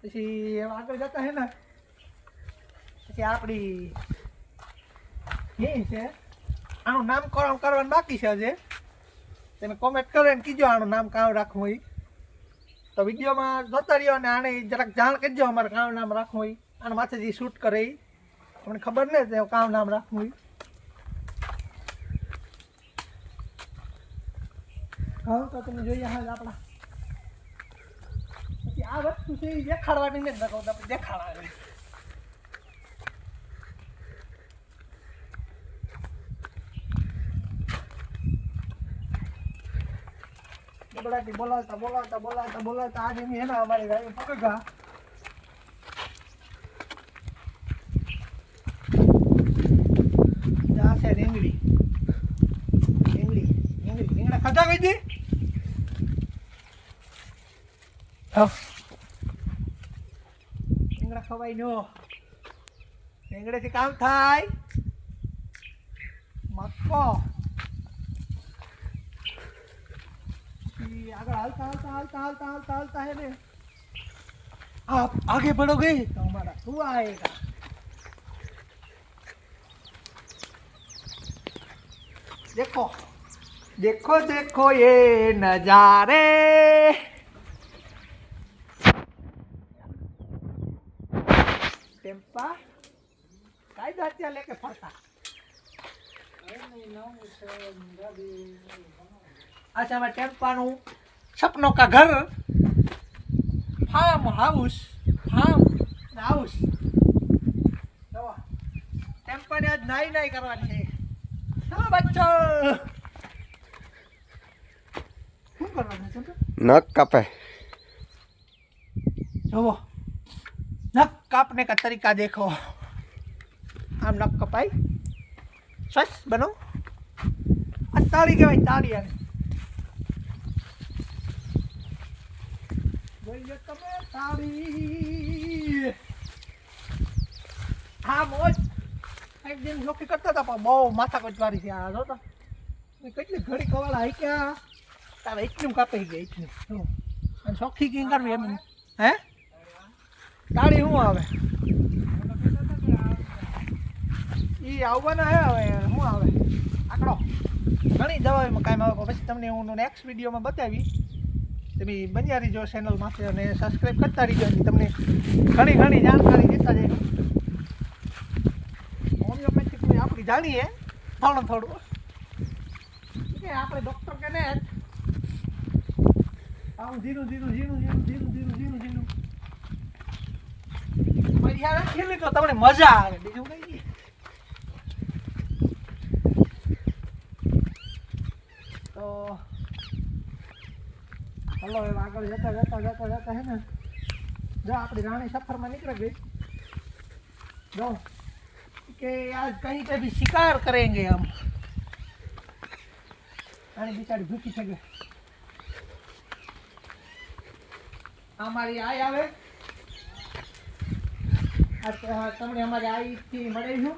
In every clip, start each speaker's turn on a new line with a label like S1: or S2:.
S1: પછી આગળ જતા હે ને પછી આપણી એ છે આનું નામકરણ કરવાનું બાકી છે હજે. તમે કોમેન્ટ કરીને કીજો આનું નામ કાં રાખવું હોય તો વિડીયોમાં જોતા રહ્યો અને આને જરાક જાણ કરજો અમારે કાં નામ રાખવું હોય. આના માથે જે શૂટ કરે એ તમને ખબર ને તે કાં નામ રાખવું હોય. હા તો તમે જોઈએ હાલ આપણા પછી આ વસ્તુ છે એ દેખાડવાની ને નકો આપણે દેખાડવાની. બબડાટી બોલાવતા આજે હે ને અમારી ગાડી પકડ્યા. આ છે રીંગણા ખાધા કઈ દી રીંગણા ખવાય નો રીંગણેથી કામ થાય મક્કો. आगे हालता है ने आप आगे बढ़ोगे तो हमारा हुआ आएगा. देखो देखो देखो ये नजारे टेम्पा काय जात्या लेके फरता. अच्छा मैं टेम्पाનું सपनों का घर फार्म हाउस टेम्पाने आज नाई करवानी है. चलो बच्चों શું કરવાનું છે
S2: નખ કાપે.
S1: જો नख काटने का तरीका देखो. आम नख कपाई स्वस्थ बनो. ताड़ी के भाई ताड़ी आने हाँ मोज एक दिन नौकरी करता था પણ બહુ માથા કચવારી છે. આ જોતો કેટલી ઘડી કવાળા હઈ કે તારે એટલું કાપી ગયા એટલું અને ચોખ્ખી કિંગ કરવી એમ હે તાળી શું આવે એ આવવાના હે હવે શું આવે આકડો ઘણી દવાઈમાં કાંઈ આવે પછી તમને હું નેક્સ્ટ વિડીયોમાં બતાવી. તમે બન્યા રહીજો ચેનલમાં અને સબસ્ક્રાઈબ કરતા રહીજો. તમને ઘણી જાણકારી દેતા જઈશું. હોમિયોપેથિક આપણી જાણીએ થોડું કે આપણે ડૉક્ટર કે ને આવું ધીરું પૈસા રાખીએ તો તમને મજા આવે. બીજું કઈ તો હલો હવે આગળ જતા હે ને જો આપણી રાણી સફરમાં નીકળ ગઈ. જો કે આજ કहीं पे भी शिकार करेंगे हम. રાણી બિચારી ભૂખી થઈ ગઈ. અમારી આઈ આવે તમને અમારી આઈથી મળીશું.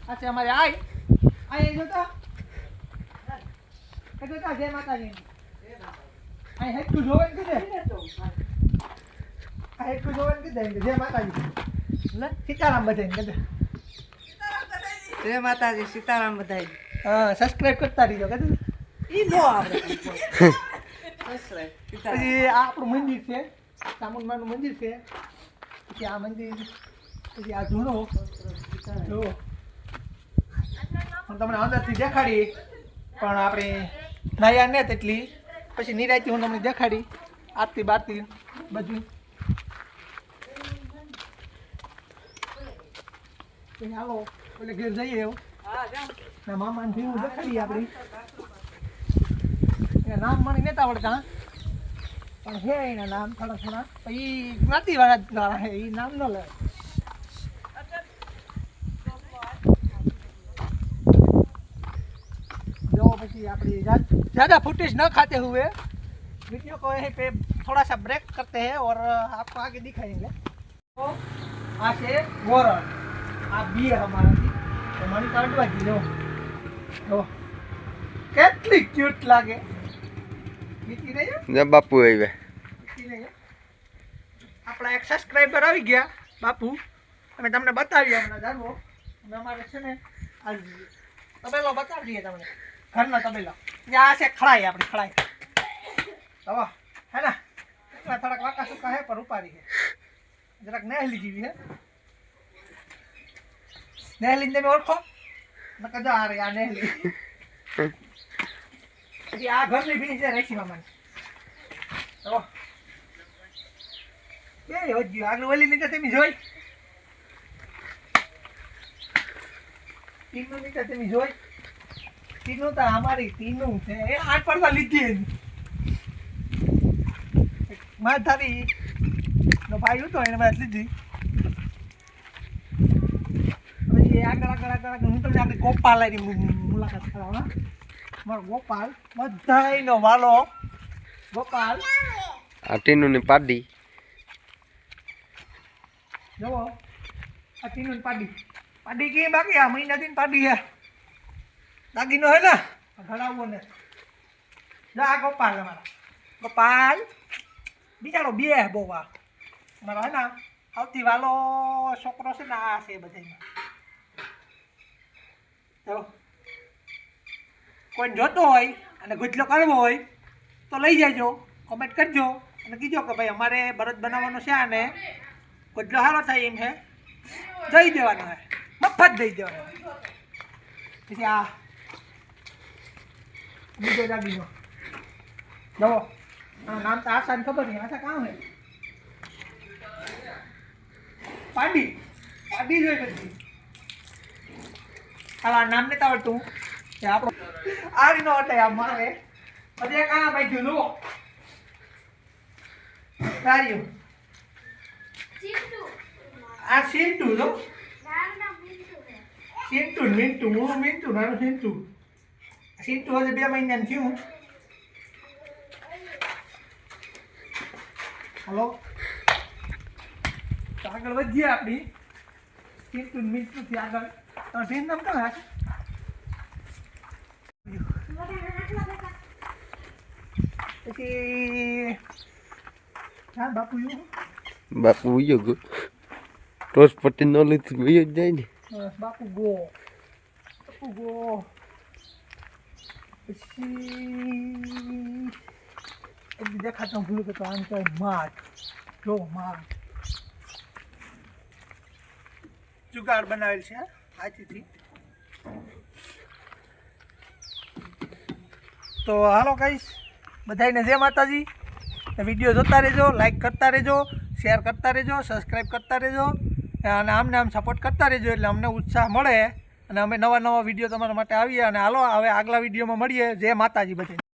S1: અચ્છા અમારી આઈ જોતા જય માતાજી અહીં હેઠું જોવે ને કીધે જય માતાજી સીતારામ બધાય કીધે
S3: જય માતાજી સીતારામ બધાય.
S1: હા સબસ્ક્રાઇબ કરતા રહીજો કીધું ઈ નો આપણે પછી આ આપણું મંદિર છે ચામુંડમાનું મંદિર છે. પછી આ મંદિર પછી આ જૂનો જો હું તમને અંદરથી દેખાડી પણ આપણે નાયા ને તેટલી પછી નિરાયતી હું તમને દેખાડી આરતી બારતી બધું. હાલો એટલે ઘેર જઈએ એવું ના મામાને ભીવું દેખાડીએ આપણી. એના નામ મને નતા આવડતા પણ હે એના નામ થોડા એ જ્ઞાતિવાળા હે એ નામ ન લે. जो પછી આપણી ज़्यादा फुटेज न खाते हुए वीडियो को यहीं पे थोड़ा सा ब्रेक करते हैं और आपको आगे दिखाएंगे. तो आ से गोरण आ बी हमाराથી તો મણી કાઢવા જી લો કેટલી ક્યુટ લાગે. મીઠી નહીં
S2: ને બાપુ આવ્યા.
S1: મીઠી નહીં. આપણા એક સબસ્ક્રાઈબર આવી ગયા બાપુ, અમે તમને બતાવીએ હમણાં જાણવો. અને અમારે છે ને આ તબેલો બતાવી દઈએ તમને, ઘરનો તબેલો. આ છે ખડાઈ, આપણી ખડાઈ. હવે હે ને એટલા થોડાક વાંકા સુકા હે પર ઉપાડી છે, જરાક નેહલી જેવી હે. નેહલી તમે ઓળખો? નકર જો આ રહી આ નેહલી. પછી આ ઘરની ભીંસ છે રેશી મામાની. તો બે હોજી આગળ ઓલી નીચે તમે જોઈ, તીનું નીચે તમે જોઈ. તીનું તો અમારી તીનું છે, એ 8 પડવા લીધી એની. માધારી નો ભાઈ હતો એને વાત લીધી. પછી આગળ હું તમને આપણે ગોપાલ મુલાકાત કરાવવા. મારો ગોપાલ બધાયનો વાલો ગોપાલ.
S2: આ ટીનુની પાડી
S1: જુઓ, આ ટીનુની પાડી. પાડી કે બાકી આ મહિનાથી પાડી હે દાગીનો હે ને ઘડાવવો ને. જા ગોપાલ અમારા ગોપાલ બિચારો બે બહુ આ મારો હે ને સૌથી વાલો છોકરો છે ને આ છે બધામાં. તો કોઈ જોતો હોય અને ગુજલો કરવો હોય તો લઈ જાયજો, કોમેન્ટ કરજો અને કીજો કે ભાઈ અમારે બળદ બનાવવાનો છે અને ગુજલો સારો થાય એમ છે, દઈ દેવાનો હે, મફત દઈ દેવાનો. પછી આ બીજો દાગીનો જવો, નામ તો આશા ખબર નહીં. આશા કામ હે પાડી પાડી જોઈ બધી. આ નામ નથી આવડતું કે આપણો આ રીનો એટલે આ મારે પછી કામ ભાઈ જુઓ કાર્યો આ સિંટુ જો સિંટુ મિંટુ હું મિંટુ નાનું સિંટુ. સિંટુ હજી 2 મહિનાનું થયું. હલો તો આગળ વધીએ આપણી સિંટુ મિંટુથી આગળ. તો સિંહ નામ કેમ હે? પછી હા બાપુ
S2: બાપુ ઉયો ગયો ટોસ પટ્ટી ન લીધી ઉયો જ જાય ને.
S1: બાપુ ગો પછી દેખાતો ભૂલું કે આમ તો માઠ જો માઠ જુગાડ બનાવેલ છે હાથીથી. તો હાલો કહીશ બધાને જય માતાજી. વિડીયો જોતા રહેજો, લાઈક કરતા રહેજો, શેર કરતા રહેજો, સબસ્ક્રાઈબ કરતા રહેજો અને આમને આમ સપોર્ટ કરતા રહેજો એટલે અમને ઉત્સાહ મળે અને અમે નવા વિડીયો તમારા માટે આવીએ. અને હાલો હવે આગલા વિડીયોમાં મળીએ. જય માતાજી બધાને.